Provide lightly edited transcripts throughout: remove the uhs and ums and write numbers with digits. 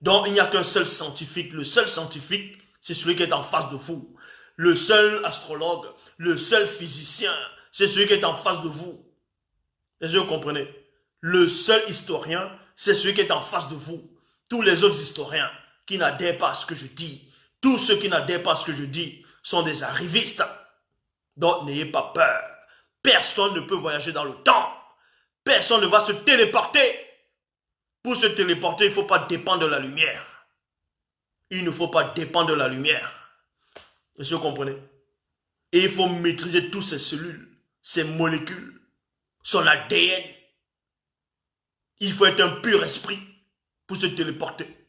Donc, il n'y a qu'un seul scientifique. Le seul scientifique, c'est celui qui est en face de vous. Le seul astrologue, le seul physicien, c'est celui qui est en face de vous. Est-ce que vous comprenez? Le seul historien, c'est celui qui est en face de vous. Tous les autres historiens qui n'adhèrent pas à ce que je dis, tous ceux qui n'adhèrent pas à ce que je dis, sont des arrivistes. Donc, n'ayez pas peur. Personne ne peut voyager dans le temps. Personne ne va se téléporter. Pour se téléporter, il ne faut pas dépendre de la lumière. Il ne faut pas dépendre de la lumière. Est-ce que vous comprenez? Et il faut maîtriser toutes ces cellules, ces molécules, son ADN. Il faut être un pur esprit pour se téléporter.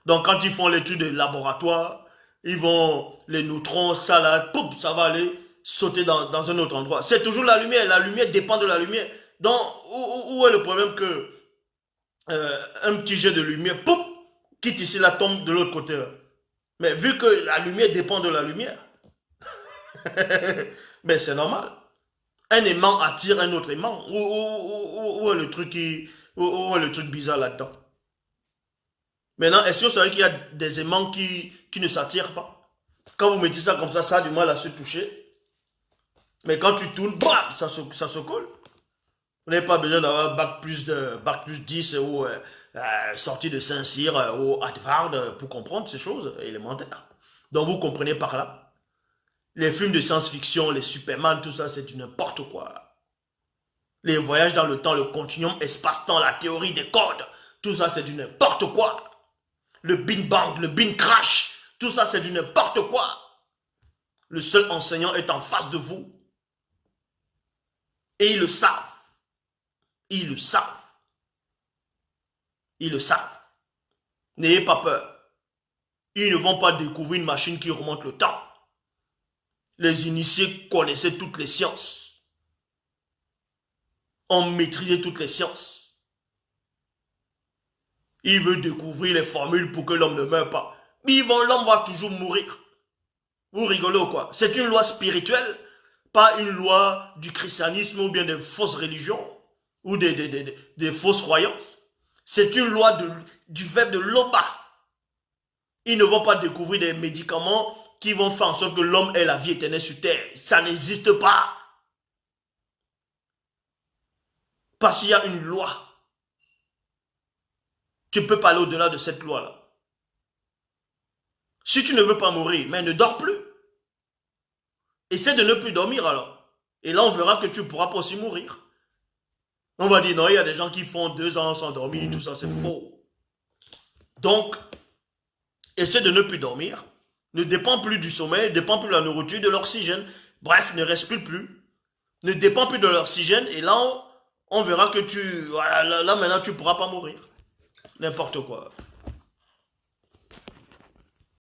Donc quand ils font l'étude de laboratoire, ils vont, les neutrons, ça là, pouf, ça va aller sauter dans un autre endroit. C'est toujours la lumière dépend de la lumière. Donc où est le problème que un petit jet de lumière, pouf, quitte ici, la tombe de l'autre côté là. Mais vu que la lumière dépend de la lumière, mais c'est normal. Un aimant attire un autre aimant. Où est le truc où est le truc bizarre là-dedans? Maintenant, est-ce que vous savez qu'il y a des aimants qui ne s'attirent pas? Quand vous mettez ça comme ça a du mal à se toucher. Mais quand tu tournes, bam, ça se colle. Vous n'avez pas besoin d'avoir bac plus 10 ou sortie de Saint-Cyr ou Harvard pour comprendre ces choses élémentaires. Donc vous comprenez par là. Les films de science-fiction, les Superman, tout ça, c'est du n'importe quoi. Les voyages dans le temps, le continuum espace-temps, la théorie des codes, tout ça, c'est du n'importe quoi. Le Big Bang, le Big Crash, tout ça, c'est du n'importe quoi. Le seul enseignant est en face de vous. Et ils le savent. Ils le savent. Ils le savent. N'ayez pas peur. Ils ne vont pas découvrir une machine qui remonte le temps. Les initiés connaissaient toutes les sciences. On maîtrisait toutes les sciences. Ils veulent découvrir les formules pour que l'homme ne meure pas. Mais l'homme va toujours mourir. Vous rigolez ou quoi? C'est une loi spirituelle, pas une loi du christianisme ou bien des fausses religions ou des fausses croyances. C'est une loi du verbe de l'Oba. Ils ne vont pas découvrir des médicaments qui vont faire en sorte que l'homme ait la vie éternelle sur terre. Ça n'existe pas. Parce qu'il y a une loi. Tu ne peux pas aller au-delà de cette loi-là. Si tu ne veux pas mourir, mais ne dors plus. Essaie de ne plus dormir alors. Et là, on verra que tu ne pourras pas aussi mourir. On va dire, non, il y a des gens qui font 2 ans sans dormir, tout ça, c'est faux. Donc, essaie de ne plus dormir. Ne dépend plus du sommeil, ne dépend plus de la nourriture, de l'oxygène. Bref, ne respire plus. Ne dépend plus de l'oxygène. Et là, on verra que là maintenant, tu ne pourras pas mourir. N'importe quoi.